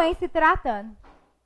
em se tratando,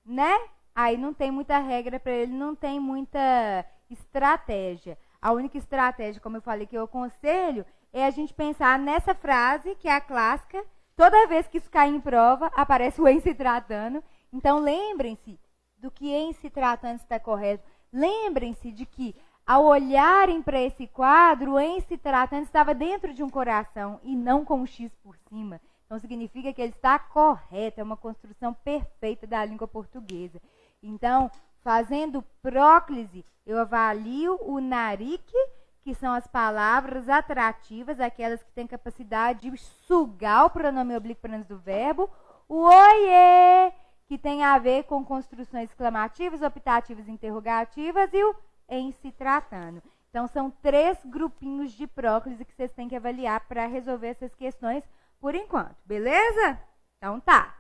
né? Aí não tem muita regra para ele, não tem muita estratégia. A única estratégia, como eu falei, que eu aconselho, é a gente pensar nessa frase, que é a clássica. Toda vez que isso cai em prova, aparece o em se tratando. Então, lembrem-se do que em se tratando está correto. Lembrem-se de que, ao olharem para esse quadro, o em se tratando estava dentro de um coração e não com um X por cima. Então, significa que ele está correto, é uma construção perfeita da língua portuguesa. Então, fazendo próclise, eu avalio o narique, que são as palavras atrativas, aquelas que têm capacidade de sugar o pronome oblíquo para antes do verbo. O oiê, que tem a ver com construções exclamativas, optativas e interrogativas, e o em se tratando. Então, são 3 grupinhos de próclise que vocês têm que avaliar para resolver essas questões por enquanto, beleza? Então, tá.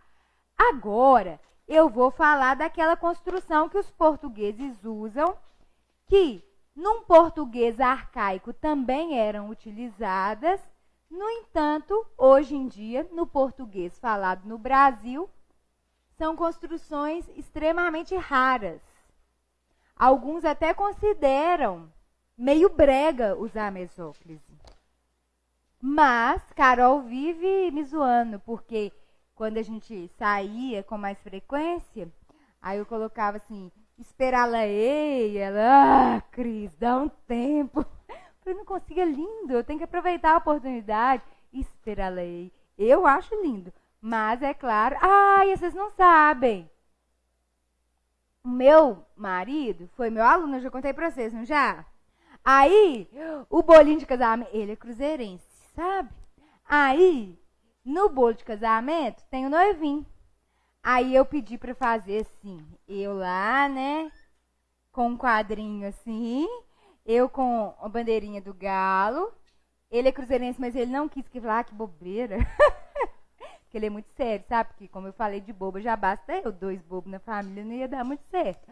Agora, eu vou falar daquela construção que os portugueses usam, que num português arcaico também eram utilizadas. No entanto, hoje em dia, no português falado no Brasil, são construções extremamente raras. Alguns até consideram meio brega usar mesóclise. Mas Carol vive me zoando, porque quando a gente saía com mais frequência, aí eu colocava assim, esperá-la-ei, ela, Cris, dá um tempo. Eu não consigo, é lindo, eu tenho que aproveitar a oportunidade. Esperá-la-ei, eu acho lindo, mas é claro, e vocês não sabem. O meu marido foi meu aluno, eu já contei pra vocês, não já? Aí, o bolinho de casamento, ele é cruzeirense, sabe? Aí, no bolo de casamento, tem o noivinho. Aí eu pedi pra fazer assim, eu lá, né, com um quadrinho assim, eu com a bandeirinha do galo. Ele é cruzeirense, mas ele não quis, que falar, que bobeira. Porque ele é muito sério, sabe? Porque, como eu falei de boba, já basta eu, 2 bobos na família, não ia dar muito certo.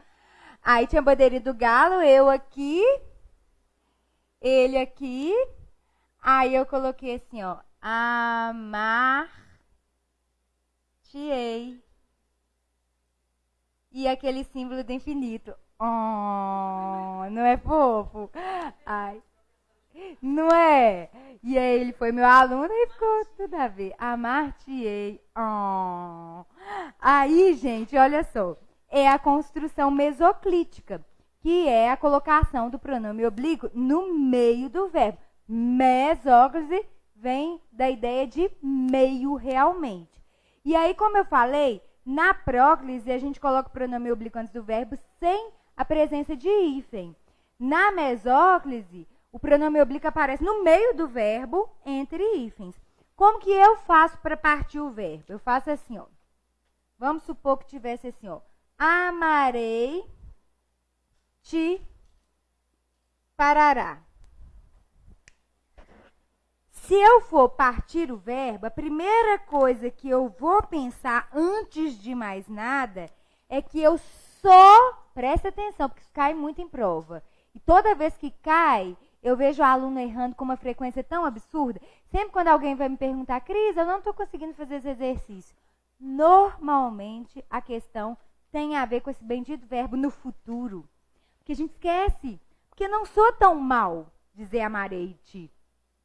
Aí tinha a bandeirinha do galo, eu aqui, ele aqui. Aí eu coloquei assim, ó, amar-te-ei. E aquele símbolo do infinito. Oh, não é fofo? Ai, não é? E aí ele foi meu aluno e ficou tudo a ver. Amar-te-ei. Oh. Aí, gente, olha só. É a construção mesoclítica, que é a colocação do pronome oblíquo no meio do verbo. Mesóclise vem da ideia de meio realmente. E aí, como eu falei, na próclise a gente coloca o pronome oblíquo antes do verbo sem a presença de hífen. Na mesóclise, o pronome oblíquo aparece no meio do verbo entre hífens. Como que eu faço para partir o verbo? Eu faço assim, ó. Vamos supor que tivesse assim, ó. Amarei te parará. Se eu for partir o verbo, a primeira coisa que eu vou pensar antes de mais nada é que eu só, presta atenção, porque isso cai muito em prova. E toda vez que cai, eu vejo o aluno errando com uma frequência tão absurda. Sempre quando alguém vai me perguntar, Cris, eu não estou conseguindo fazer esse exercício. Normalmente, a questão tem a ver com esse bendito verbo no futuro. Porque a gente esquece. Porque não sou tão mal dizer amarei-te.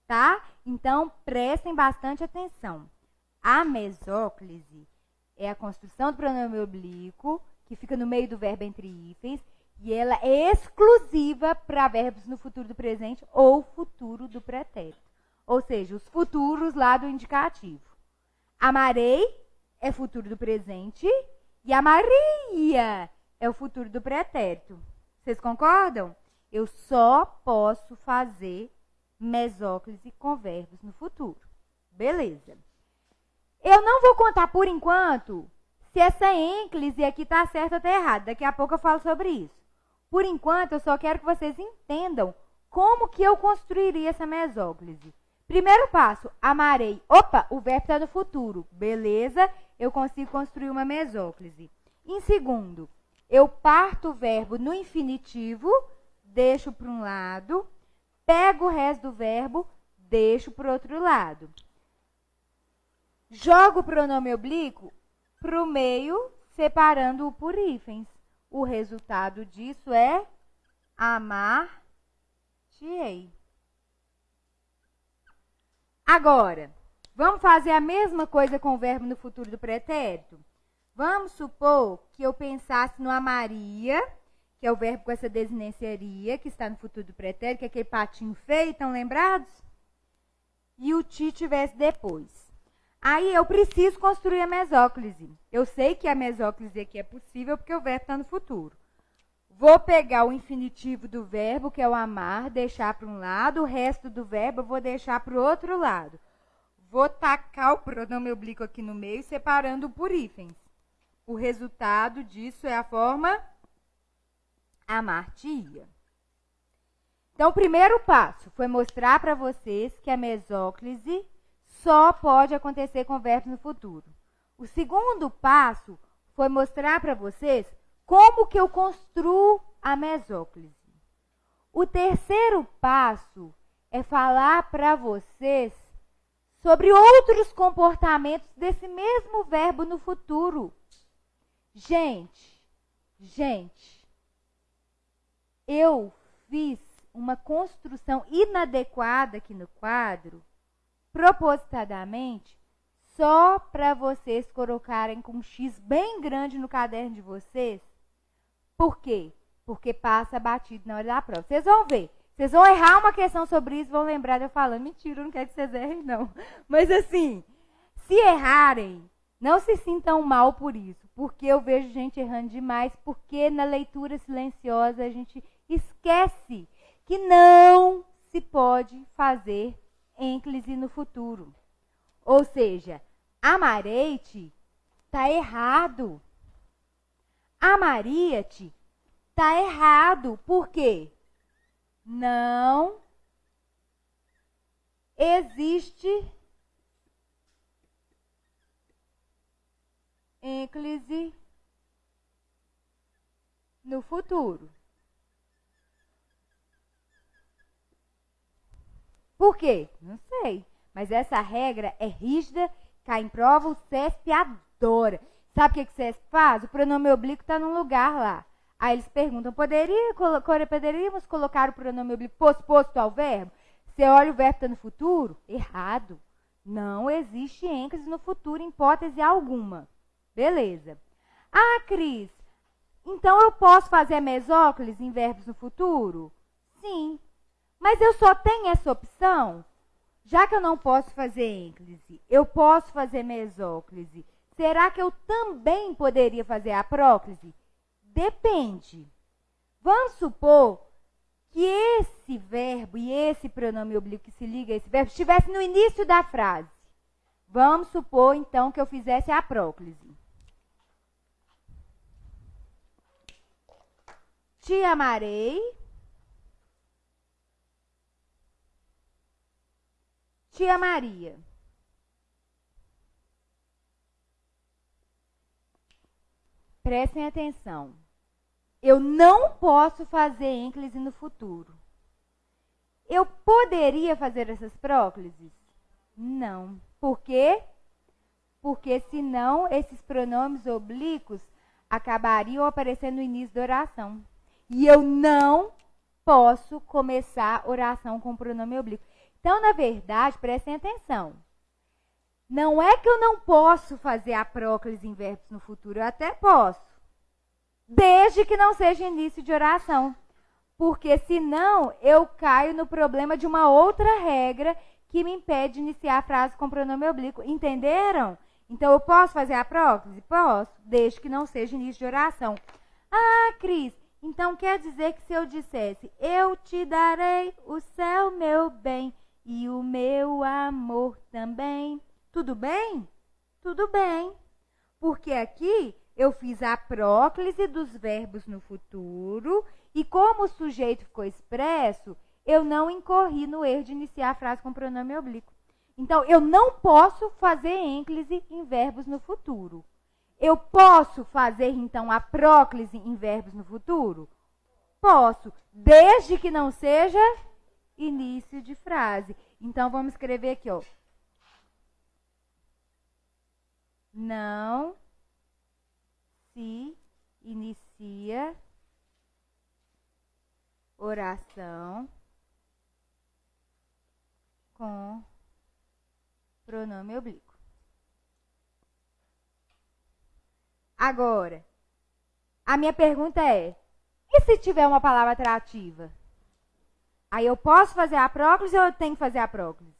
Tá? Então, prestem bastante atenção. A mesóclise é a construção do pronome oblíquo, que fica no meio do verbo entre hífens, e ela é exclusiva para verbos no futuro do presente ou futuro do pretérito. Ou seja, os futuros lá do indicativo. Amarei é futuro do presente e amaria é o futuro do pretérito. Vocês concordam? Eu só posso fazer mesóclise com verbos no futuro. Beleza. Eu não vou contar por enquanto se essa ênclise aqui está certa ou está errada. Daqui a pouco eu falo sobre isso. Por enquanto, eu só quero que vocês entendam como que eu construiria essa mesóclise. Primeiro passo, amarei. Opa, o verbo está no futuro. Beleza, eu consigo construir uma mesóclise. Em segundo, eu parto o verbo no infinitivo, deixo para um lado, pego o resto do verbo, deixo para o outro lado. Jogo o pronome oblíquo para o meio, separando-o por hífens. O resultado disso é amar-te-ei. Agora, vamos fazer a mesma coisa com o verbo no futuro do pretérito? Vamos supor que eu pensasse no amaria, que é o verbo com essa desinência-ria, que está no futuro do pretérito, que é aquele patinho feio, estão lembrados? E o ti tivesse depois. Aí eu preciso construir a mesóclise. Eu sei que a mesóclise aqui é possível porque o verbo está no futuro. Vou pegar o infinitivo do verbo, que é o amar, deixar para um lado, o resto do verbo eu vou deixar para o outro lado. Vou tacar o pronome oblíquo aqui no meio, separando por hífens. O resultado disso é a forma amar-te-ia. Então, o primeiro passo foi mostrar para vocês que a mesóclise só pode acontecer com verbos no futuro. O segundo passo foi mostrar para vocês como que eu construo a mesóclise. O terceiro passo é falar para vocês sobre outros comportamentos desse mesmo verbo no futuro. Gente, eu fiz uma construção inadequada aqui no quadro, propositadamente, só para vocês colocarem com um X bem grande no caderno de vocês. Por quê? Porque passa batido na hora da prova. Vocês vão ver. Vocês vão errar uma questão sobre isso, vão lembrar de eu falando. Mentira, eu não quero que vocês errem, não. Mas assim, se errarem, não se sintam mal por isso. Porque eu vejo gente errando demais. Porque na leitura silenciosa a gente esquece que não se pode fazer ênclise no futuro. Ou seja, amarei-te está errado. Amaria-te está errado. Por quê? Não existe ênclise no futuro. Por quê? Não sei. Mas essa regra é rígida, cai em prova, o CESP adora. Sabe o que o CESP faz? O pronome oblíquo está num lugar lá. Aí eles perguntam, poderíamos colocar o pronome oblíquo posposto ao verbo? Você olha o verbo está no futuro? Errado. Não existe ênclise no futuro, em hipótese alguma. Beleza. Ah, Cris, então eu posso fazer a mesóclise em verbos no futuro? Sim. Mas eu só tenho essa opção? Já que eu não posso fazer ênclise, eu posso fazer mesóclise. Será que eu também poderia fazer a próclise? Depende. Vamos supor que esse verbo e esse pronome oblíquo que se liga a esse verbo estivesse no início da frase. Vamos supor, então, que eu fizesse a próclise. Te amarei. Te amaria. Prestem atenção. Eu não posso fazer ênclise no futuro. Eu poderia fazer essas próclises? Não. Por quê? Porque senão esses pronomes oblíquos acabariam aparecendo no início da oração. E eu não posso começar oração com pronome oblíquo. Então, na verdade, prestem atenção. Não é que eu não posso fazer a próclise em verbos no futuro, eu até posso. Desde que não seja início de oração. Porque senão eu caio no problema de uma outra regra que me impede de iniciar a frase com pronome oblíquo. Entenderam? Então, eu posso fazer a próclise? Posso, desde que não seja início de oração. Ah, Cris, então quer dizer que se eu dissesse, eu te darei o céu, meu bem, e o meu amor também. Tudo bem? Tudo bem. Porque aqui eu fiz a próclise dos verbos no futuro e como o sujeito ficou expresso, eu não incorri no erro de iniciar a frase com pronome oblíquo. Então, eu não posso fazer ênclise em verbos no futuro. Eu posso fazer, então, a próclise em verbos no futuro? Posso, desde que não seja início de frase. Então, vamos escrever aqui, ó. Não inicia oração com pronome oblíquo. Agora, a minha pergunta é: e se tiver uma palavra atrativa? Aí eu posso fazer a próclise ou eu tenho que fazer a próclise?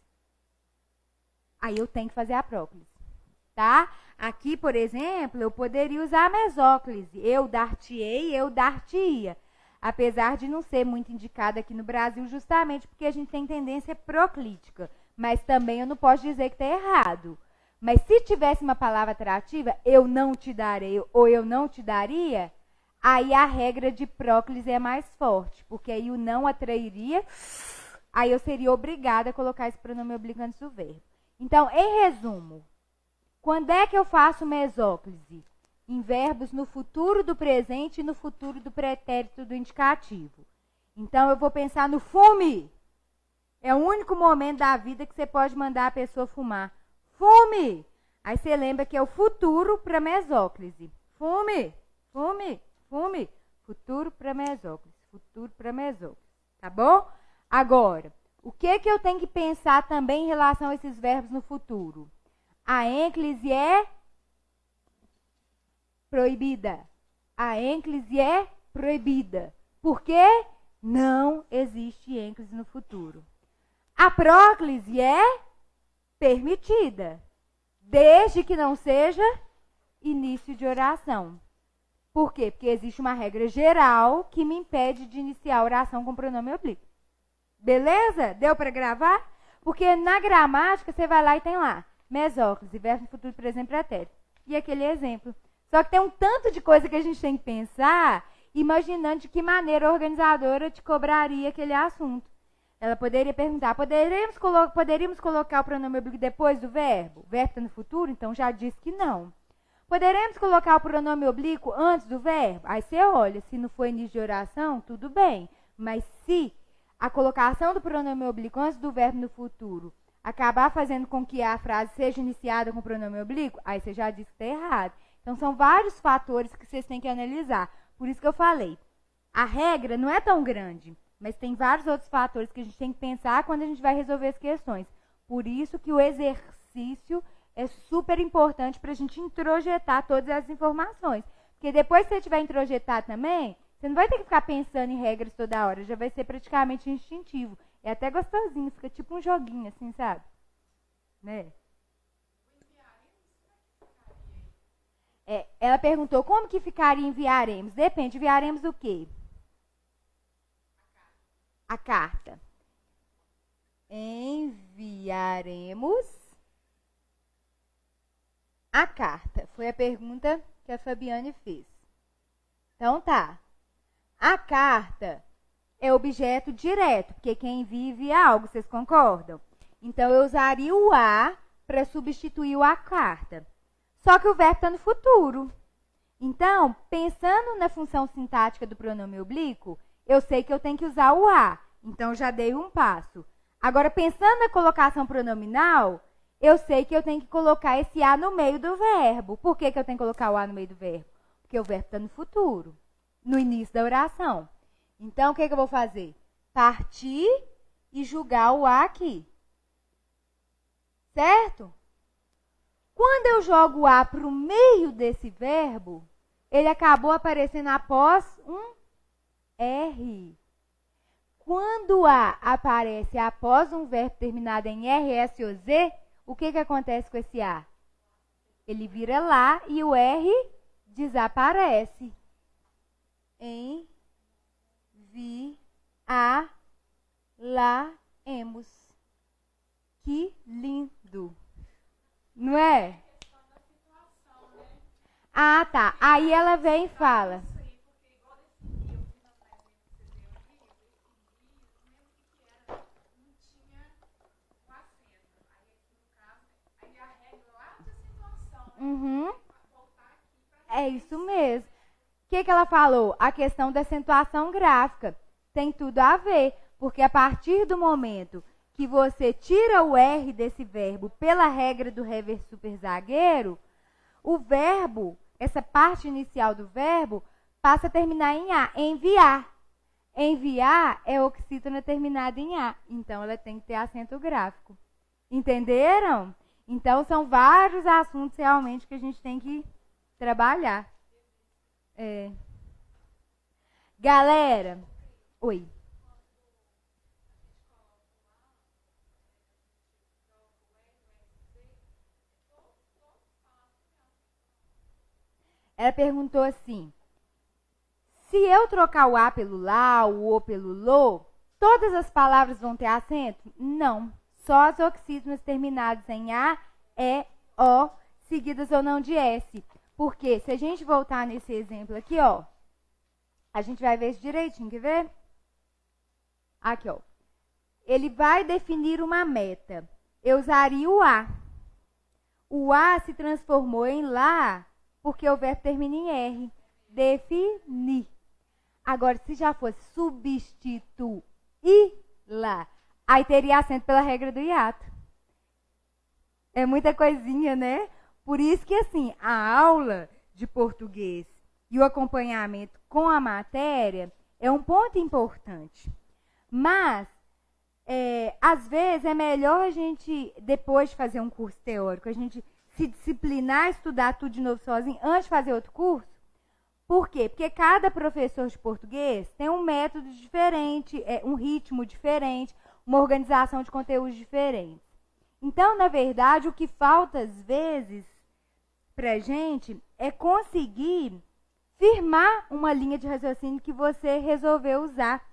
Aí eu tenho que fazer a próclise, tá? Aqui, por exemplo, eu poderia usar a mesóclise. Eu dar-te-ei, eu dar-te-ia. Apesar de não ser muito indicada aqui no Brasil, justamente porque a gente tem tendência proclítica. Mas também eu não posso dizer que está errado. Mas se tivesse uma palavra atrativa, eu não te darei ou eu não te daria, aí a regra de próclise é mais forte. Porque aí o não atrairia, aí eu seria obrigada a colocar esse pronome oblíquo antes do verbo. Então, em resumo, quando é que eu faço mesóclise? Em verbos no futuro do presente e no futuro do pretérito do indicativo. Então, eu vou pensar no fume. É o único momento da vida que você pode mandar a pessoa fumar. Fume! Aí você lembra que é o futuro para mesóclise. Fume, fume, fume. Futuro para mesóclise. Futuro para mesóclise. Tá bom? Agora, o que eu tenho que pensar também em relação a esses verbos no futuro? A ênclise é proibida. A ênclise é proibida. Por quê? Não existe ênclise no futuro. A próclise é permitida, desde que não seja início de oração. Por quê? Porque existe uma regra geral que me impede de iniciar a oração com pronome oblíquo. Beleza? Deu para gravar? Porque na gramática você vai lá e tem lá mesóclise, verbo no futuro, presente, pretérito. E aquele exemplo. Só que tem um tanto de coisa que a gente tem que pensar, imaginando de que maneira a organizadora te cobraria aquele assunto. Ela poderia perguntar: poderíamos colocar o pronome oblíquo depois do verbo? O verbo está no futuro, então já disse que não. Poderemos colocar o pronome oblíquo antes do verbo? Aí você olha, se não for início de oração, tudo bem. Mas se a colocação do pronome oblíquo antes do verbo no futuro acabar fazendo com que a frase seja iniciada com o pronome oblíquo, aí você já disse que está errado. Então, são vários fatores que vocês têm que analisar. Por isso que eu falei, a regra não é tão grande, mas tem vários outros fatores que a gente tem que pensar quando a gente vai resolver as questões. Por isso que o exercício é super importante para a gente introjetar todas as informações. Porque depois que você tiver introjetado também, você não vai ter que ficar pensando em regras toda hora, já vai ser praticamente instintivo. É até gostosinho, fica tipo um joguinho assim, sabe? Né? Ela perguntou como que ficaria enviaremos. Depende, enviaremos o quê? A carta. Enviaremos a carta. Foi a pergunta que a Fabiane fez. Então tá. A carta é objeto direto, porque quem envia algo, vocês concordam? Então eu usaria o a para substituir o a carta. Só que o verbo está no futuro. Então, pensando na função sintática do pronome oblíquo, eu sei que eu tenho que usar o a. Então, já dei um passo. Agora, pensando na colocação pronominal, eu sei que eu tenho que colocar esse a no meio do verbo. Por que eu tenho que colocar o a no meio do verbo? Porque o verbo está no futuro, no início da oração. Então, o que eu vou fazer? Partir e julgar o a aqui. Certo? Quando eu jogo o a para o meio desse verbo, ele acabou aparecendo após um R. Quando o a aparece após um verbo terminado em RS ou Z, o que acontece com esse a? Ele vira lá e o R desaparece. Enviaremos. Que lindo! Não é? Ah, tá. Aí ela vem e fala. Uhum. É isso mesmo. O que ela falou? A questão da acentuação gráfica. Tem tudo a ver, porque a partir do momento que você tira o R desse verbo pela regra do rever super zagueiro, o verbo, essa parte inicial do verbo, passa a terminar em A. Enviar. Enviar é oxítona terminada em A. Então, ela tem que ter acento gráfico. Entenderam? Então, são vários assuntos realmente que a gente tem que trabalhar. Galera, oi. Ela perguntou assim: se eu trocar o A pelo lá, o O pelo LO, todas as palavras vão ter acento? Não. Só as oxítonas terminadas em A, E, O, seguidas ou não de S. Porque se a gente voltar nesse exemplo aqui, ó, a gente vai ver isso direitinho, quer ver? Aqui, ó. Ele vai definir uma meta. Eu usaria o A. O A se transformou em lá porque o verbo termina em R. Definir. Agora, se já fosse substituir lá, aí teria acento pela regra do hiato. É muita coisinha, né? Por isso que, assim, a aula de português e o acompanhamento com a matéria é um ponto importante. Mas, às vezes, é melhor a gente, depois de fazer um curso teórico, a gente se disciplinar, estudar tudo de novo sozinho, antes de fazer outro curso. Por quê? Porque cada professor de português tem um método diferente, um ritmo diferente, uma organização de conteúdos diferente. Então, na verdade, o que falta, às vezes, para a gente é conseguir firmar uma linha de raciocínio que você resolveu usar.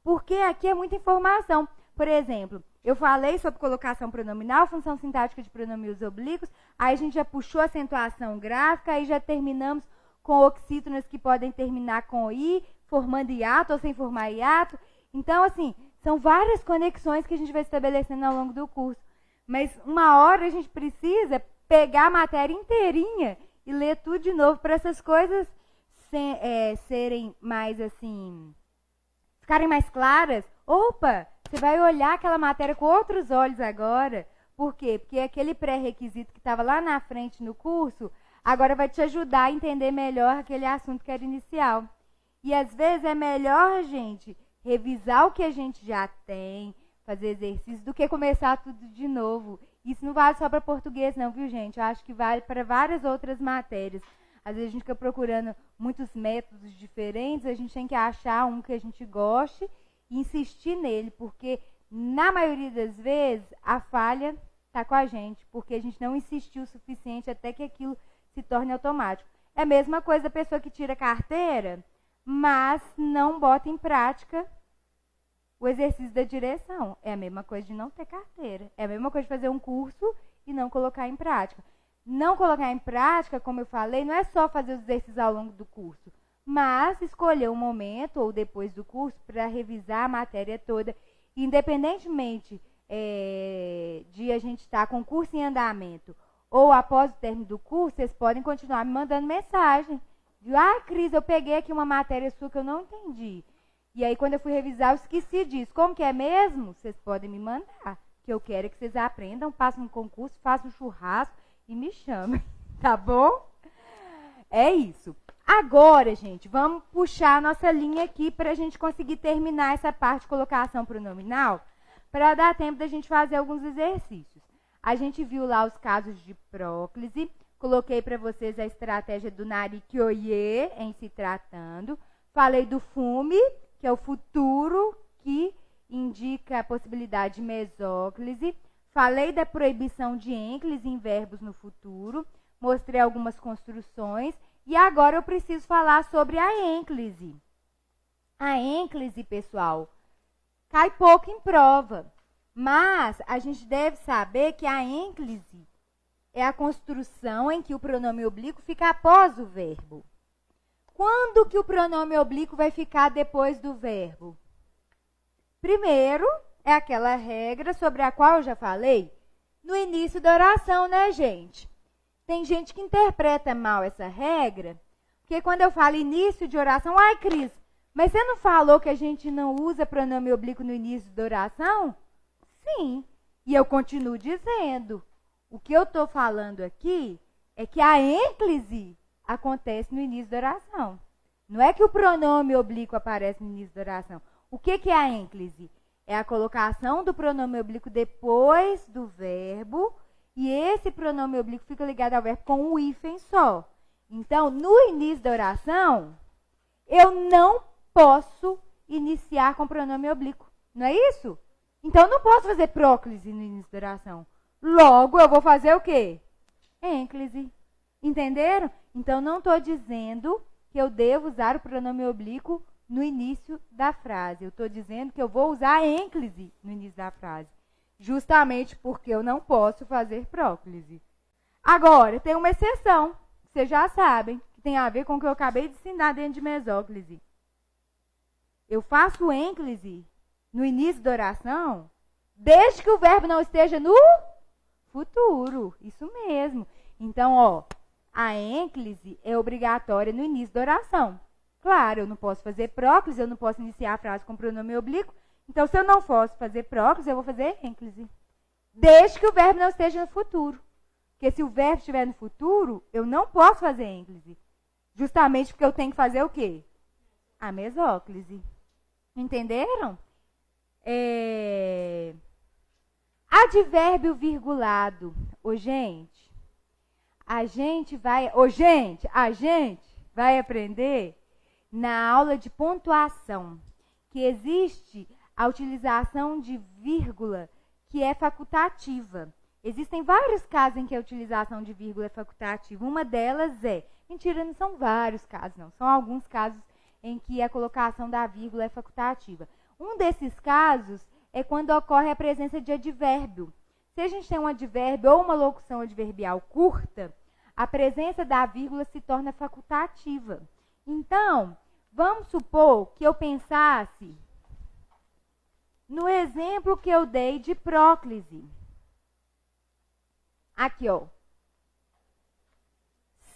Porque aqui é muita informação. Por exemplo, eu falei sobre colocação pronominal, função sintática de pronomes oblíquos, aí a gente já puxou acentuação gráfica, aí já terminamos com oxítonas que podem terminar com I, formando hiato ou sem formar hiato. Então, assim, são várias conexões que a gente vai estabelecendo ao longo do curso. Mas uma hora a gente precisa pegar a matéria inteirinha e ler tudo de novo para essas coisas serem mais, assim, ficarem mais claras. Opa, você vai olhar aquela matéria com outros olhos agora. Por quê? Porque aquele pré-requisito que estava lá na frente no curso, agora vai te ajudar a entender melhor aquele assunto que era inicial. E às vezes é melhor, gente, revisar o que a gente já tem, fazer exercício, do que começar tudo de novo. Isso não vale só para português não, viu, gente? Eu acho que vale para várias outras matérias. Às vezes a gente fica procurando muitos métodos diferentes, a gente tem que achar um que a gente goste e insistir nele, porque na maioria das vezes a falha está com a gente, porque a gente não insistiu o suficiente até que aquilo se torne automático. É a mesma coisa da pessoa que tira carteira, mas não bota em prática o exercício da direção. É a mesma coisa de não ter carteira. É a mesma coisa de fazer um curso e não colocar em prática. Não colocar em prática, como eu falei, não é só fazer os exercícios ao longo do curso, mas escolher um momento ou depois do curso para revisar a matéria toda. Independentemente de a gente estar com o curso em andamento ou após o término do curso, vocês podem continuar me mandando mensagem. Ah, Cris, eu peguei aqui uma matéria sua que eu não entendi. E aí, quando eu fui revisar, eu esqueci disso. Como que é mesmo? Vocês podem me mandar. Que eu quero que vocês aprendam, passem um concurso, façam um churrasco e me chamem. Tá bom? É isso. Agora, gente, vamos puxar a nossa linha aqui para a gente conseguir terminar essa parte de colocação pronominal, para dar tempo da gente fazer alguns exercícios. A gente viu lá os casos de próclise, coloquei para vocês a estratégia do narikyoye em se tratando. Falei do fume, que é o futuro, que indica a possibilidade de mesóclise. Falei da proibição de ênclise em verbos no futuro. Mostrei algumas construções. E agora eu preciso falar sobre a ênclise. A ênclise, pessoal, cai pouco em prova. Mas a gente deve saber que a ênclise é a construção em que o pronome oblíquo fica após o verbo. Quando que o pronome oblíquo vai ficar depois do verbo? Primeiro, é aquela regra sobre a qual eu já falei no início da oração, né, gente? Tem gente que interpreta mal essa regra, porque quando eu falo início de oração, ai, Cris, mas você não falou que a gente não usa pronome oblíquo no início da oração? Sim, e eu continuo dizendo. O que eu estou falando aqui é que a ênclise acontece no início da oração. Não é que o pronome oblíquo aparece no início da oração. O que é a ênclise? É a colocação do pronome oblíquo depois do verbo, e esse pronome oblíquo fica ligado ao verbo com um hífen só. Então, no início da oração, eu não posso iniciar com pronome oblíquo. Não é isso? Então, eu não posso fazer próclise no início da oração. Logo, eu vou fazer o quê? Ênclise. Entenderam? Então, não estou dizendo que eu devo usar o pronome oblíquo no início da frase. Eu estou dizendo que eu vou usar ênclise no início da frase. Justamente porque eu não posso fazer próclise. Agora, tem uma exceção. Vocês já sabem, que tem a ver com o que eu acabei de ensinar dentro de mesóclise. Eu faço ênclise no início da oração, desde que o verbo não esteja no futuro. Isso mesmo. Então, ó, a ênclise é obrigatória no início da oração. Claro, eu não posso fazer próclise, eu não posso iniciar a frase com pronome oblíquo. Então, se eu não posso fazer próclise, eu vou fazer ênclise. Desde que o verbo não esteja no futuro. Porque se o verbo estiver no futuro, eu não posso fazer ênclise. Justamente porque eu tenho que fazer o quê? A mesóclise. Entenderam? Advérbio virgulado. Ô, gente, a gente vai aprender na aula de pontuação que existe a utilização de vírgula que é facultativa. Existem vários casos em que a utilização de vírgula é facultativa. Uma delas é... Mentira, não são vários casos, não. São alguns casos em que a colocação da vírgula é facultativa. Um desses casos é quando ocorre a presença de advérbio. Se a gente tem um advérbio ou uma locução adverbial curta, a presença da vírgula se torna facultativa. Então, vamos supor que eu pensasse no exemplo que eu dei de próclise. Aqui, ó.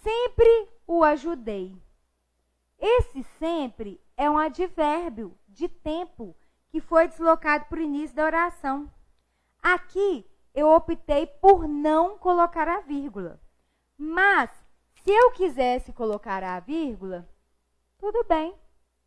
Sempre o ajudei. Esse sempre é um advérbio de tempo que foi deslocado para o início da oração. Aqui, eu optei por não colocar a vírgula. Mas, se eu quisesse colocar a vírgula, tudo bem.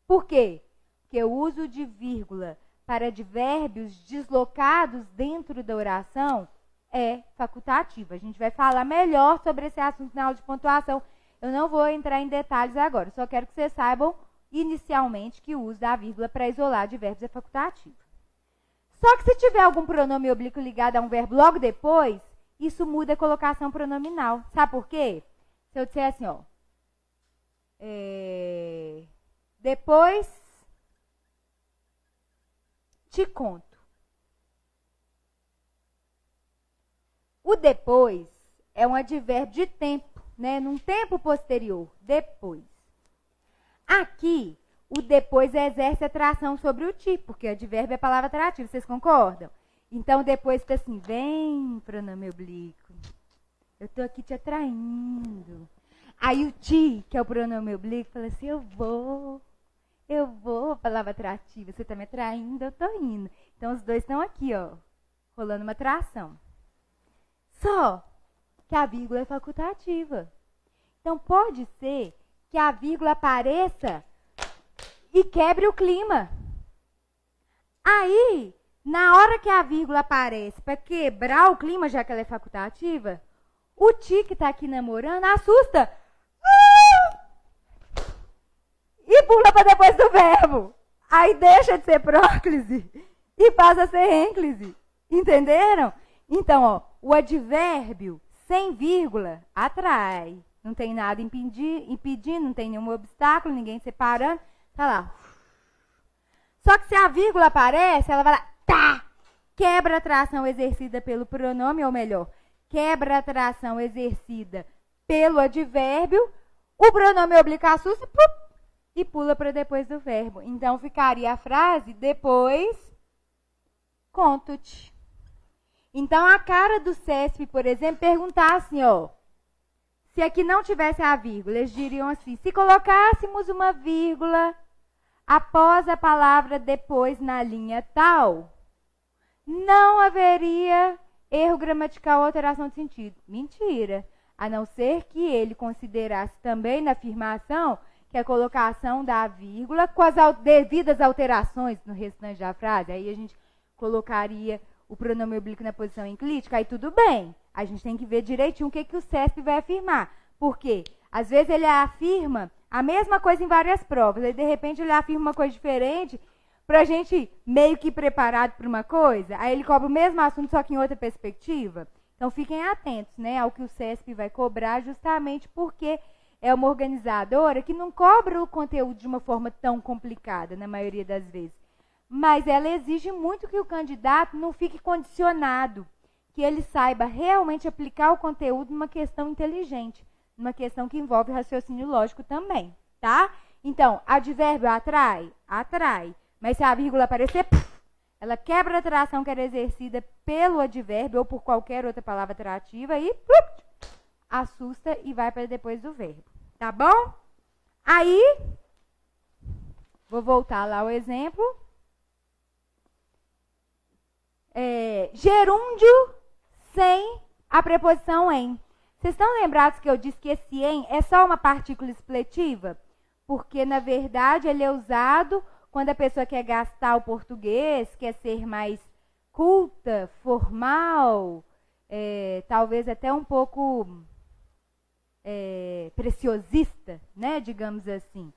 Por quê? Porque o uso de vírgula para advérbios deslocados dentro da oração é facultativo. A gente vai falar melhor sobre esse assunto na aula de pontuação. Eu não vou entrar em detalhes agora, só quero que vocês saibam inicialmente que o uso da vírgula para isolar advérbios é facultativo. Só que se tiver algum pronome oblíquo ligado a um verbo logo depois, isso muda a colocação pronominal. Sabe por quê? Se eu disser assim, ó, depois te conto. O depois é um advérbio de tempo, né? Num tempo posterior, depois. Aqui, o depois exerce atração sobre o ti, porque advérbio é palavra atrativa, vocês concordam? Então, depois está assim, vem, pronome oblíquo, eu estou aqui te atraindo. Aí o ti, que é o pronome oblíquo, fala assim, eu vou, palavra atrativa, você está me atraindo, eu estou indo. Então, os dois estão aqui, ó, rolando uma atração. Só que a vírgula é facultativa. Então, pode ser que a vírgula apareça e quebre o clima. Aí, na hora que a vírgula aparece para quebrar o clima, já que ela é facultativa, o ti que está aqui namorando assusta. E pula para depois do verbo. Aí deixa de ser próclise e passa a ser ênclise. Entenderam? Então, ó, o advérbio sem vírgula atrai. Não tem nada impedindo, não tem nenhum obstáculo, ninguém separando. Tá lá. Só que se a vírgula aparece, ela vai lá, tá! Quebra a atração exercida pelo pronome, ou melhor, quebra a atração exercida pelo advérbio, o pronome oblíquo assusta e pula para depois do verbo. Então, ficaria a frase, depois, conto-te. Então, a cara do CESP, por exemplo, perguntar assim, ó, se aqui não tivesse a vírgula, eles diriam assim, se colocássemos uma vírgula após a palavra depois na linha tal, não haveria erro gramatical ou alteração de sentido. Mentira. A não ser que ele considerasse também na afirmação que que é a colocação da vírgula com as devidas alterações no restante da frase. Aí a gente colocaria o pronome oblíquo na posição enclítica, aí tudo bem. A gente tem que ver direitinho o que o CESP vai afirmar. Por quê? Às vezes ele afirma a mesma coisa em várias provas, aí de repente ele afirma uma coisa diferente, para a gente meio que preparado para uma coisa, aí ele cobra o mesmo assunto, só que em outra perspectiva. Então fiquem atentos, né, ao que o CESP vai cobrar, justamente porque é uma organizadora que não cobra o conteúdo de uma forma tão complicada, na maioria das vezes. Mas ela exige muito que o candidato não fique condicionado, que ele saiba realmente aplicar o conteúdo numa questão inteligente, numa questão que envolve raciocínio lógico também, tá? Então, advérbio atrai? Atrai. Mas se a vírgula aparecer, ela quebra a atração que era exercida pelo advérbio ou por qualquer outra palavra atrativa e assusta e vai para depois do verbo, tá bom? Aí, vou voltar lá ao exemplo. Gerúndio sem a preposição em. Vocês estão lembrados que eu disse que esse em é só uma partícula expletiva? Porque, na verdade, ele é usado quando a pessoa quer gastar o português, quer ser mais culta, formal, talvez até um pouco preciosista, né, digamos assim.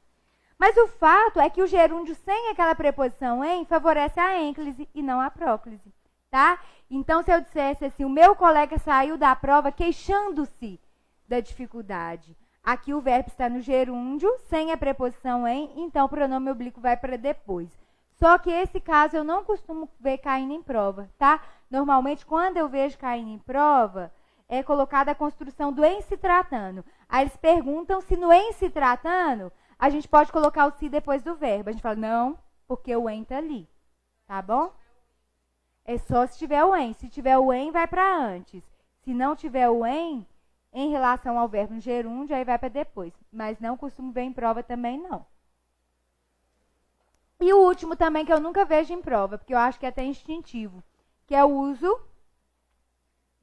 Mas o fato é que o gerúndio sem aquela preposição em favorece a ênclise e não a próclise, tá? Então, se eu dissesse assim, o meu colega saiu da prova queixando-se da dificuldade. Aqui o verbo está no gerúndio, sem a preposição em, então o pronome oblíquo vai para depois. Só que esse caso eu não costumo ver caindo em prova, tá? Normalmente, quando eu vejo caindo em prova, é colocada a construção do em se tratando. Aí eles perguntam se no em se tratando, a gente pode colocar o se depois do verbo. A gente fala, não, porque o em está ali, tá bom? É só se tiver o em. Se tiver o em, vai para antes. Se não tiver o em relação ao verbo no gerúndio, aí vai para depois. Mas não costumo ver em prova também, não. E o último também, que eu nunca vejo em prova, porque eu acho que é até instintivo, que é o uso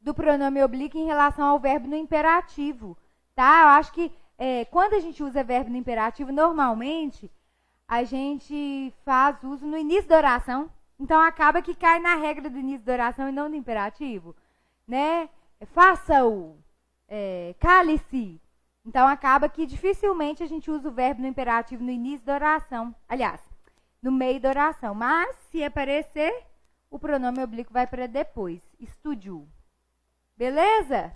do pronome oblíquo em relação ao verbo no imperativo, tá? Eu acho que quando a gente usa verbo no imperativo, normalmente, a gente faz uso no início da oração. Então, acaba que cai na regra do início da oração e não do imperativo, né? Faça-o. Cale-se. Então, acaba que dificilmente a gente usa o verbo no imperativo no início da oração. Aliás, no meio da oração. Mas, se aparecer, o pronome oblíquo vai para depois. Estude-o. Beleza?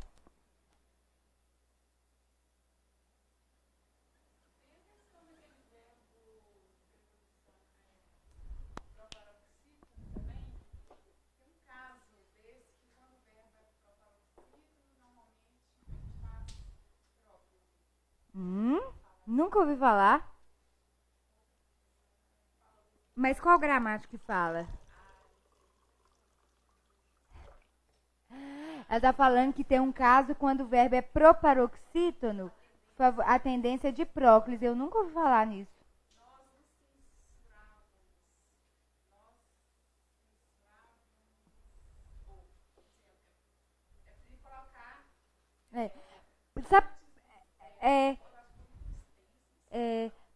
Nunca ouvi falar. Mas qual gramática que fala? Ela está falando que tem um caso quando o verbo é proparoxítono, a tendência é de próclise. Eu nunca ouvi falar nisso.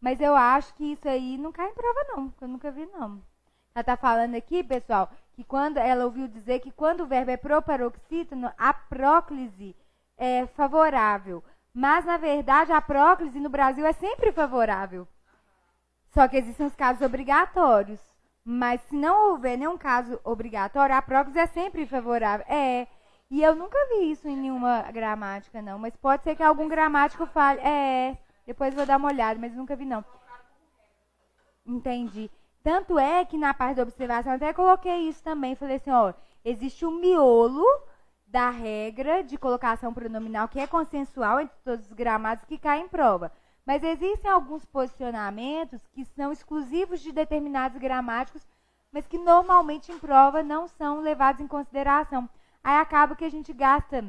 Mas eu acho que isso aí não cai em prova, não. Eu nunca vi, não. Ela está falando aqui, pessoal, que quando ela ouviu dizer que quando o verbo é proparoxítono, a próclise é favorável. Mas, na verdade, a próclise no Brasil é sempre favorável. Só que existem os casos obrigatórios. Mas se não houver nenhum caso obrigatório, a próclise é sempre favorável. E eu nunca vi isso em nenhuma gramática, não. Mas pode ser que algum gramático fale. Depois vou dar uma olhada, mas nunca vi, não. Entendi. Tanto é que na parte da observação, eu até coloquei isso também. Falei assim, existe um miolo da regra de colocação pronominal que é consensual entre todos os gramados que caem em prova. Mas existem alguns posicionamentos que são exclusivos de determinados gramáticos, mas que normalmente em prova não são levados em consideração. Aí acaba que a gente gasta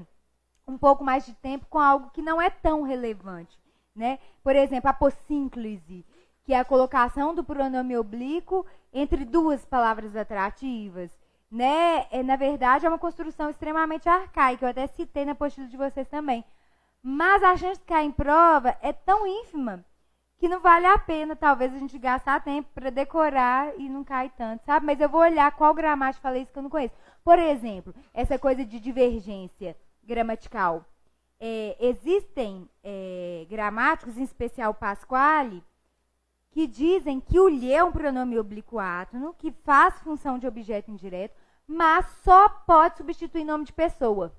um pouco mais de tempo com algo que não é tão relevante, né? Por exemplo, a possínclise, que é a colocação do pronome oblíquo entre duas palavras atrativas, né? Na verdade, é uma construção extremamente arcaica. Eu até citei na apostila de vocês também. Mas a chance de cair em prova é tão ínfima que não vale a pena, talvez, a gente gastar tempo para decorar e não cai tanto, sabe? Mas eu vou olhar qual gramática falei isso que eu não conheço. Por exemplo, essa coisa de divergência gramatical. Existem gramáticos, em especial Pasquale, que dizem que o lhe é um pronome oblíquo átono, que faz função de objeto indireto, mas só pode substituir nome de pessoa.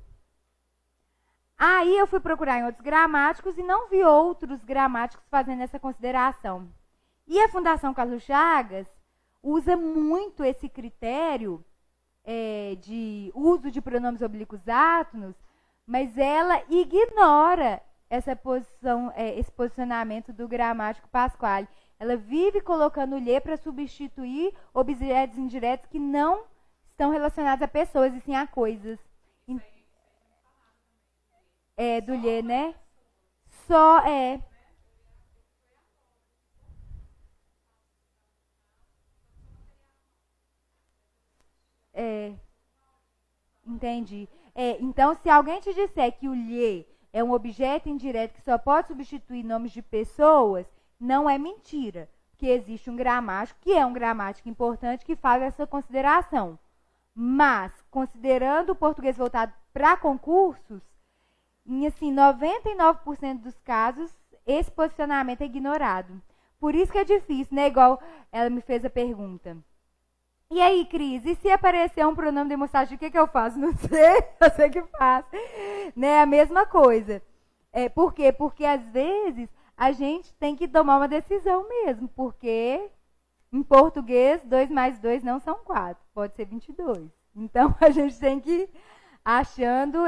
Aí eu fui procurar em outros gramáticos e não vi outros gramáticos fazendo essa consideração. E a Fundação Carlos Chagas usa muito esse critério de uso de pronomes oblíquos átonos, mas ela ignora esse posicionamento do gramático Pasquale. Ela vive colocando o lhe para substituir objetos indiretos que não estão relacionados a pessoas e sim a coisas. Do lhe, né? Só entendi. Então, se alguém te disser que o lhe é um objeto indireto que só pode substituir nomes de pessoas, não é mentira. Porque existe um gramático, que é um gramático importante, que faz essa consideração. Mas, considerando o português voltado para concursos, em assim, 99% dos casos, esse posicionamento é ignorado. Por isso que é difícil, né? Igual ela me fez a pergunta. E aí, Cris, e se aparecer um pronome demonstrativo, o que eu faço? Não sei, eu sei que faço. Né? A mesma coisa. Por quê? Porque, às vezes, a gente tem que tomar uma decisão mesmo. Porque, em português, 2 mais 2 não são 4. Pode ser 22. Então, a gente tem que ir achando,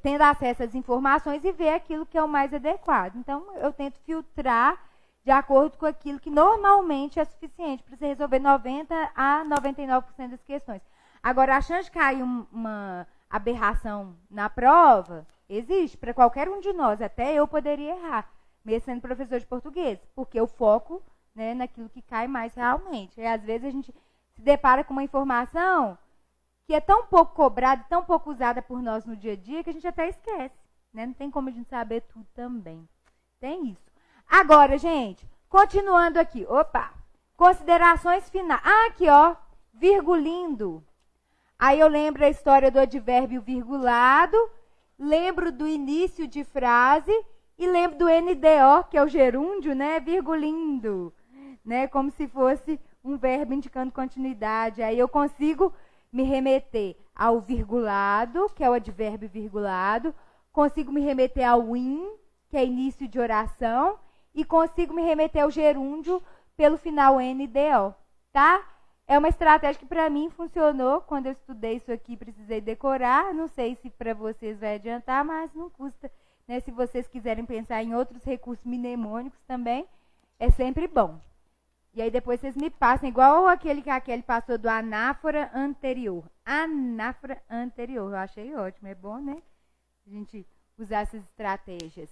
tendo acesso às informações e ver aquilo que é o mais adequado. Então, eu tento filtrar de acordo com aquilo que normalmente é suficiente para você resolver 90% a 99% das questões. Agora, a chance de cair uma aberração na prova existe para qualquer um de nós. Até eu poderia errar, mesmo sendo professor de português, porque eu foco, né, naquilo que cai mais realmente. E, às vezes, a gente se depara com uma informação que é tão pouco cobrada, tão pouco usada por nós no dia a dia, que a gente até esquece. Né? Não tem como a gente saber tudo também. Tem isso. Agora, gente, continuando aqui. Opa! Considerações finais. Aqui, ó, virgulindo. Aí eu lembro a história do advérbio virgulado, lembro do início de frase e lembro do NDO, que é o gerúndio, né? Virgulindo. Né? Como se fosse um verbo indicando continuidade. Aí eu consigo me remeter ao virgulado, que é o advérbio virgulado, consigo me remeter ao in, que é início de oração, e consigo me remeter ao gerúndio pelo final NDO, tá? É uma estratégia que para mim funcionou quando eu estudei isso aqui, precisei decorar. Não sei se para vocês vai adiantar, mas não custa, né? Se vocês quiserem pensar em outros recursos mnemônicos também, é sempre bom. E aí depois vocês me passam, igual aquele que a Kelly passou do anáfora anterior. Anáfora anterior, eu achei ótimo, é bom, né? A gente usar essas estratégias.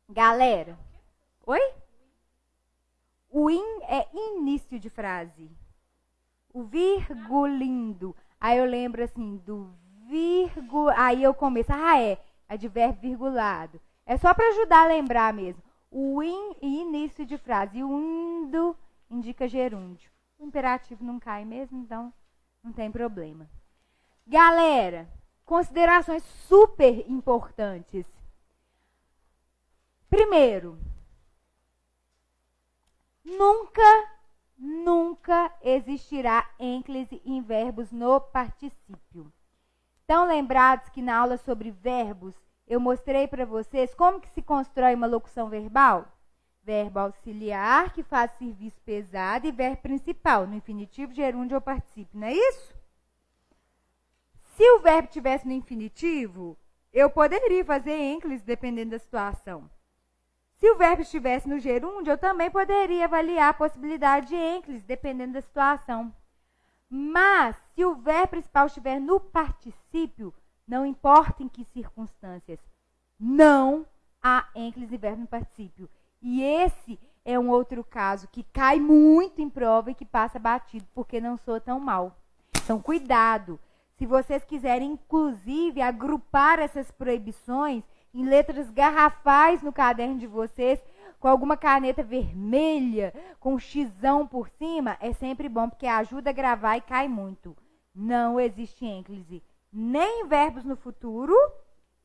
Galera, oi? O in é início de frase. O virgulindo. Aí eu lembro assim do aí eu começo, advérbio virgulado. É só para ajudar a lembrar mesmo. O in e início de frase. E o indo indica gerúndio. O imperativo não cai mesmo, então não tem problema. Galera, considerações super importantes. Primeiro, nunca existirá ênclise em verbos no particípio. Estão lembrados que na aula sobre verbos eu mostrei para vocês como que se constrói uma locução verbal? Verbo auxiliar, que faz serviço pesado, e verbo principal, no infinitivo, gerúndio ou particípio, não é isso? Se o verbo estivesse no infinitivo, eu poderia fazer ênclise dependendo da situação. Se o verbo estivesse no gerúndio, eu também poderia avaliar a possibilidade de ênclise, dependendo da situação. Mas, se o verbo principal estiver no particípio, não importa em que circunstâncias, não há ênclise verbo no particípio. E esse é um outro caso que cai muito em prova e que passa batido, porque não soa tão mal. Então, cuidado. Se vocês quiserem, inclusive, agrupar essas proibições, em letras garrafais no caderno de vocês, com alguma caneta vermelha, com um xizão por cima, é sempre bom, porque ajuda a gravar e cai muito. Não existe ênclise nem em verbos no futuro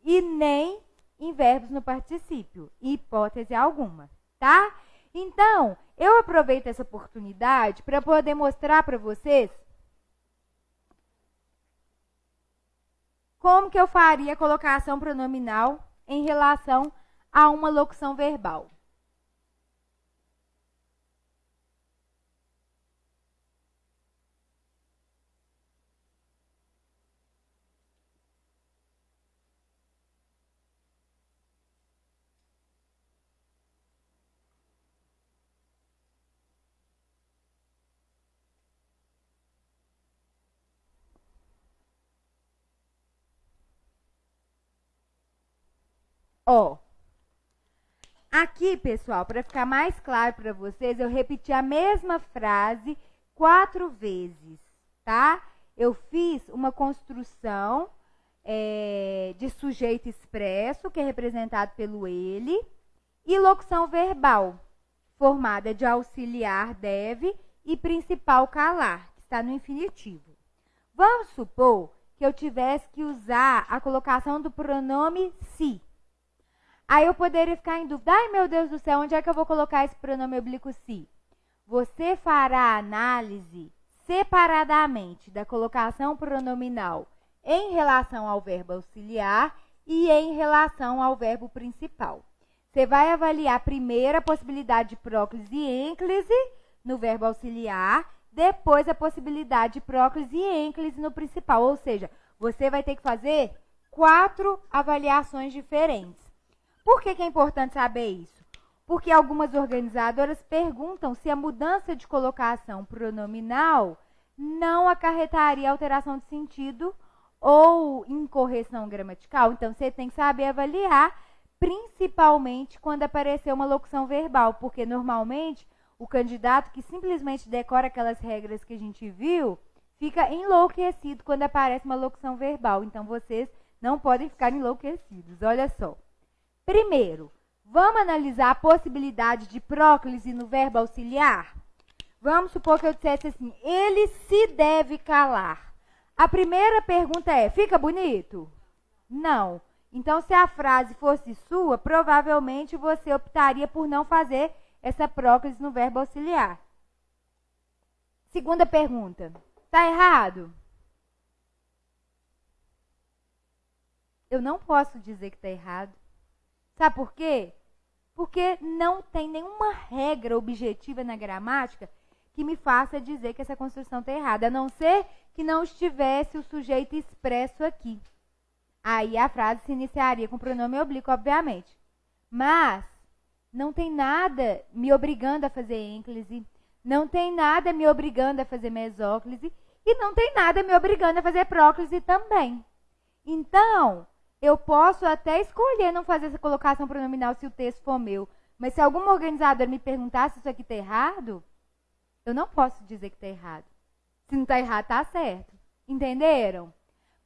e nem em verbos no particípio, hipótese alguma, tá? Então, eu aproveito essa oportunidade para poder mostrar para vocês como que eu faria a colocação pronominal em relação a uma locução verbal. Ó, aqui, pessoal, para ficar mais claro para vocês, eu repeti a mesma frase 4 vezes, tá? Eu fiz uma construção de sujeito expresso, que é representado pelo ele, e locução verbal, formada de auxiliar deve e principal calar, que está no infinitivo. Vamos supor que eu tivesse que usar a colocação do pronome se. Aí eu poderia ficar em dúvida, ai meu Deus do céu, onde é que eu vou colocar esse pronome oblíquo se? Você fará a análise separadamente da colocação pronominal em relação ao verbo auxiliar e em relação ao verbo principal. Você vai avaliar primeiro a possibilidade de próclise e ênclise no verbo auxiliar, depois a possibilidade de próclise e ênclise no principal. Ou seja, você vai ter que fazer 4 avaliações diferentes. Por que é importante saber isso? Porque algumas organizadoras perguntam se a mudança de colocação pronominal não acarretaria alteração de sentido ou incorreção gramatical. Então, você tem que saber avaliar, principalmente quando aparecer uma locução verbal, porque normalmente o candidato que simplesmente decora aquelas regras que a gente viu, fica enlouquecido quando aparece uma locução verbal. Então, vocês não podem ficar enlouquecidos. Olha só. Primeiro, vamos analisar a possibilidade de próclise no verbo auxiliar? Vamos supor que eu dissesse assim, ele se deve calar. A primeira pergunta é, fica bonito? Não. Então, se a frase fosse sua, provavelmente você optaria por não fazer essa próclise no verbo auxiliar. Segunda pergunta, está errado? Eu não posso dizer que está errado. Sabe por quê? Porque não tem nenhuma regra objetiva na gramática que me faça dizer que essa construção está errada, a não ser que não estivesse o sujeito expresso aqui. Aí a frase se iniciaria com pronome oblíquo, obviamente. Mas não tem nada me obrigando a fazer ênclise, não tem nada me obrigando a fazer mesóclise e não tem nada me obrigando a fazer próclise também. Então, eu posso até escolher não fazer essa colocação pronominal se o texto for meu, mas se algum organizador me perguntar se isso aqui está errado, eu não posso dizer que está errado. Se não está errado, está certo. Entenderam?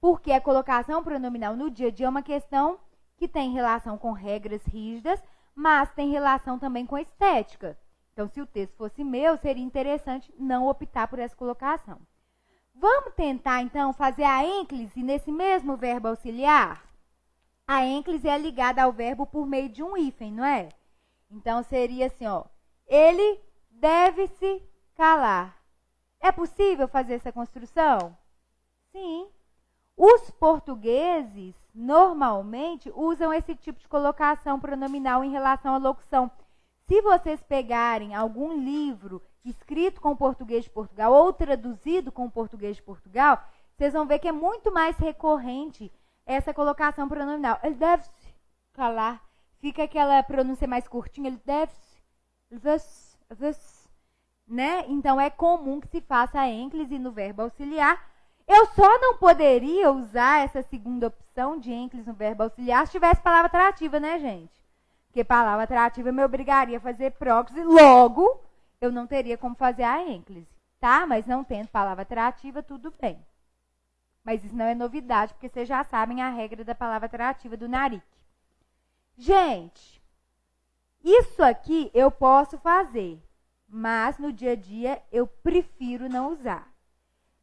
Porque a colocação pronominal no dia a dia é uma questão que tem relação com regras rígidas, mas tem relação também com a estética. Então, se o texto fosse meu, seria interessante não optar por essa colocação. Vamos tentar, então, fazer a ênclise nesse mesmo verbo auxiliar? A ênclise é ligada ao verbo por meio de um hífen, não é? Então, seria assim, ó. Ele deve se calar. É possível fazer essa construção? Sim. Os portugueses, normalmente, usam esse tipo de colocação pronominal em relação à locução. Se vocês pegarem algum livro escrito com o português de Portugal ou traduzido com o português de Portugal, vocês vão ver que é muito mais recorrente essa colocação pronominal. Ele deve se calar. Fica aquela pronúncia mais curtinha. Ele deve se, né? Então, é comum que se faça a ênclise no verbo auxiliar. Eu só não poderia usar essa segunda opção de ênclise no verbo auxiliar se tivesse palavra atrativa, né, gente? Porque palavra atrativa me obrigaria a fazer próclise, logo eu não teria como fazer a ênclise, tá? Mas não tendo palavra atrativa, tudo bem. Mas isso não é novidade, porque vocês já sabem a regra da palavra atrativa do Naric. Gente, isso aqui eu posso fazer, mas no dia a dia eu prefiro não usar.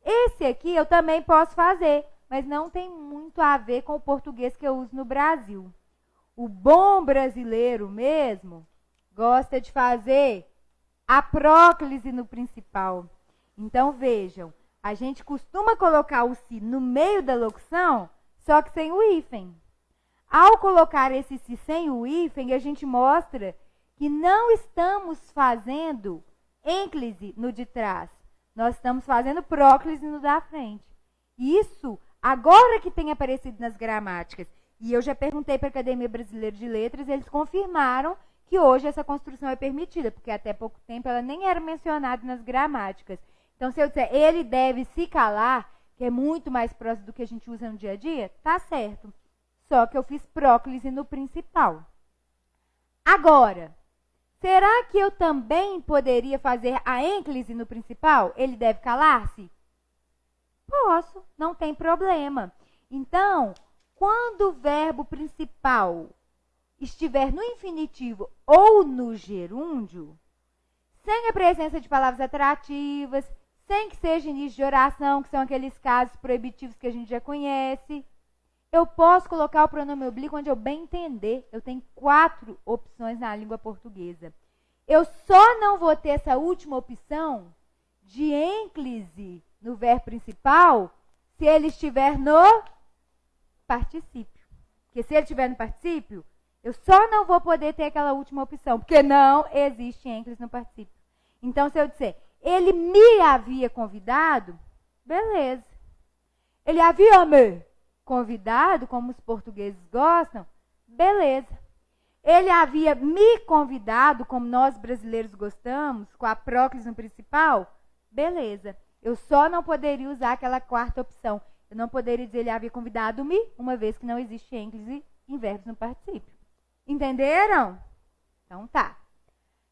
Esse aqui eu também posso fazer, mas não tem muito a ver com o português que eu uso no Brasil. O bom brasileiro mesmo gosta de fazer a próclise no principal. Então, vejam, a gente costuma colocar o se no meio da locução, só que sem o hífen. Ao colocar esse se sem o hífen, a gente mostra que não estamos fazendo ênclise no de trás. Nós estamos fazendo próclise no da frente. Isso, agora que tem aparecido nas gramáticas, e eu já perguntei para a Academia Brasileira de Letras, eles confirmaram que hoje essa construção é permitida, porque até pouco tempo ela nem era mencionada nas gramáticas. Então, se eu disser ele deve se calar, que é muito mais próximo do que a gente usa no dia a dia, tá certo. Só que eu fiz próclise no principal. Agora, será que eu também poderia fazer a ênclise no principal? Ele deve calar-se? Posso, não tem problema. Então, quando o verbo principal estiver no infinitivo ou no gerúndio, sem a presença de palavras atrativas, sem que seja início de oração, que são aqueles casos proibitivos que a gente já conhece, eu posso colocar o pronome oblíquo onde eu bem entender. Eu tenho 4 opções na língua portuguesa. Eu só não vou ter essa última opção de ênclise no verbo principal se ele estiver no particípio. Porque se ele estiver no particípio, eu só não vou poder ter aquela última opção, porque não existe ênclise no particípio. Então, se eu disser, ele me havia convidado, beleza. Ele havia me convidado, como os portugueses gostam, beleza. Ele havia me convidado, como nós brasileiros gostamos, com a próclise no principal, beleza. Eu só não poderia usar aquela 4ª opção. Eu não poderia dizer ele havia convidado-me, uma vez que não existe ênclise em verbos no particípio. Entenderam? Então tá.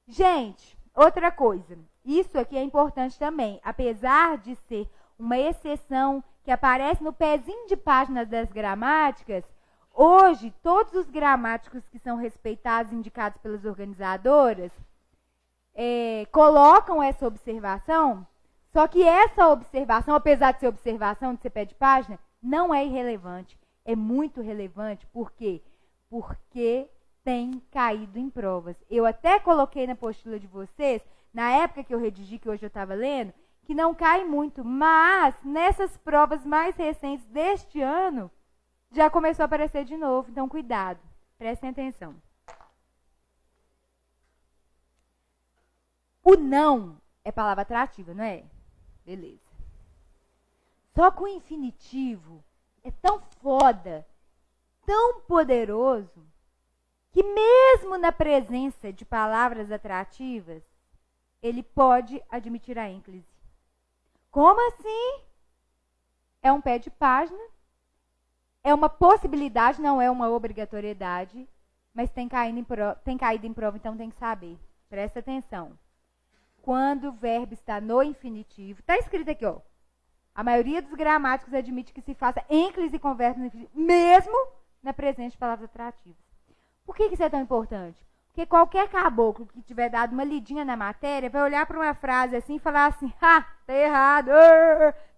Gente, outra coisa. Isso aqui é importante também. Apesar de ser uma exceção que aparece no pezinho de páginas das gramáticas, hoje todos os gramáticos que são respeitados e indicados pelas organizadoras colocam essa observação, só que essa observação, apesar de ser observação, de ser pé de página, não é irrelevante. É muito relevante. Por quê? Porque tem caído em provas. Eu até coloquei na apostila de vocês, na época que eu redigi, que hoje eu estava lendo, que não cai muito, mas nessas provas mais recentes deste ano, já começou a aparecer de novo. Então, cuidado, prestem atenção. O não é palavra atrativa, não é? Beleza. Só que o infinitivo é tão foda, tão poderoso, que mesmo na presença de palavras atrativas, ele pode admitir a ênclise. Como assim? É um pé de página, é uma possibilidade, não é uma obrigatoriedade, mas tem caído em prova, então tem que saber. Presta atenção. Quando o verbo está no infinitivo, está escrito aqui, ó. A maioria dos gramáticos admite que se faça ênclise com verbo no infinitivo, mesmo na presença de palavras atrativas. Por que isso é tão importante? Porque qualquer caboclo que tiver dado uma lidinha na matéria vai olhar para uma frase assim e falar assim, tá errado,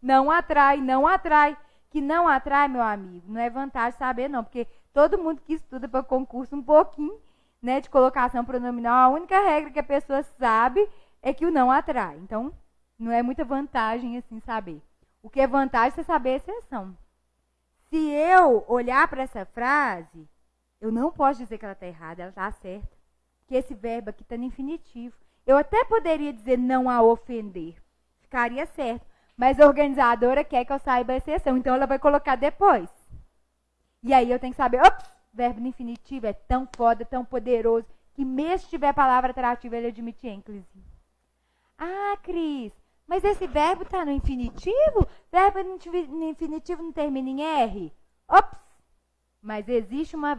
não atrai, não atrai. Que não atrai, meu amigo, não é vantagem saber não, porque todo mundo que estuda para concurso um pouquinho, né, de colocação pronominal, a única regra que a pessoa sabe é que o não atrai. Então, não é muita vantagem assim saber. O que é vantagem é você saber a exceção. Se eu olhar para essa frase, eu não posso dizer que ela está errada, ela está certa. Que esse verbo aqui está no infinitivo. Eu até poderia dizer não a ofender. Ficaria certo. Mas a organizadora quer que eu saiba a exceção. Então, ela vai colocar depois. E aí, eu tenho que saber, ops, verbo no infinitivo é tão foda, tão poderoso, que mesmo se tiver palavra atrativa, ele admite ênclise. Ah, Cris, mas esse verbo está no infinitivo? Verbo no infinitivo não termina em R? Ops! Mas existe uma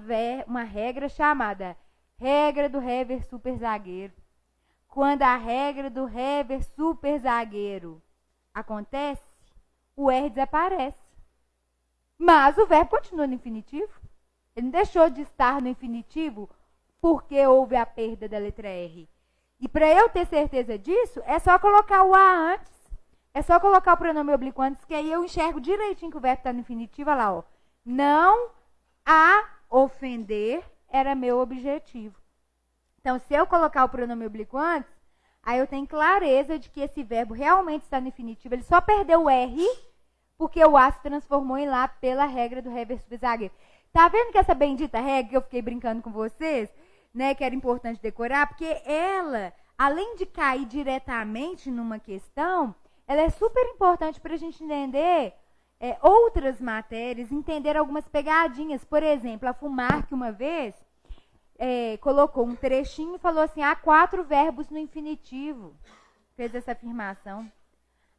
regra chamada regra do Hever super zagueiro. Quando a regra do Hever super zagueiro acontece, o R desaparece. Mas o verbo continua no infinitivo. Ele não deixou de estar no infinitivo porque houve a perda da letra R. E para eu ter certeza disso, é só colocar o A antes. É só colocar o pronome oblíquo antes, que aí eu enxergo direitinho que o verbo está no infinitivo. Olha lá, ó. Não a ofender era meu objetivo. Então, se eu colocar o pronome oblíquo antes, aí eu tenho clareza de que esse verbo realmente está no infinitivo. Ele só perdeu o R porque o A se transformou em lá pela regra do ré versus zagueiro. Tá vendo que essa bendita regra que eu fiquei brincando com vocês, né, que era importante decorar? Porque ela, além de cair diretamente numa questão, ela é super importante para a gente entender outras matérias, entender algumas pegadinhas. Por exemplo, a Fumar, que uma vez colocou um trechinho e falou assim, há 4 verbos no infinitivo. Fez essa afirmação.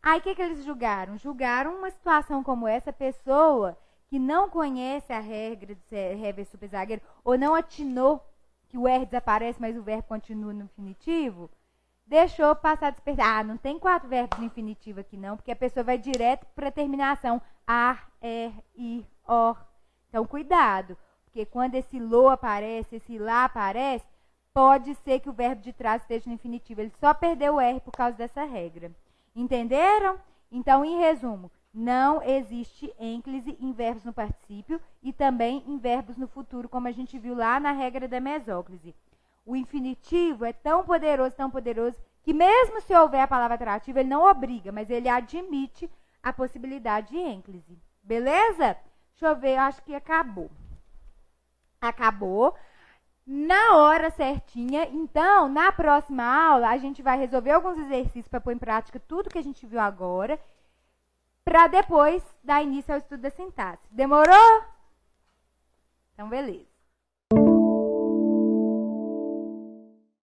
Aí, o que eles julgaram? Julgaram uma situação como essa, pessoa que não conhece a regra de ré versus zagueiro, ou não atinou que o R desaparece, mas o verbo continua no infinitivo, deixou passar despertar. Não tem 4 verbos no infinitivo aqui não, porque a pessoa vai direto para a terminação. Ar, I, or. Então, cuidado, porque quando esse lo aparece, esse lá aparece, pode ser que o verbo de trás esteja no infinitivo. Ele só perdeu o R por causa dessa regra. Entenderam? Então, em resumo, não existe ênclise em verbos no particípio e também em verbos no futuro, como a gente viu lá na regra da mesóclise. O infinitivo é tão poderoso, que mesmo se houver a palavra atrativa, ele não obriga, mas ele admite a possibilidade de ênclise. Beleza? Deixa eu ver, eu acho que acabou. Acabou. Na hora certinha. Então, na próxima aula, a gente vai resolver alguns exercícios para pôr em prática tudo que a gente viu agora, para depois dar início ao estudo da sintaxe. Demorou? Então, beleza.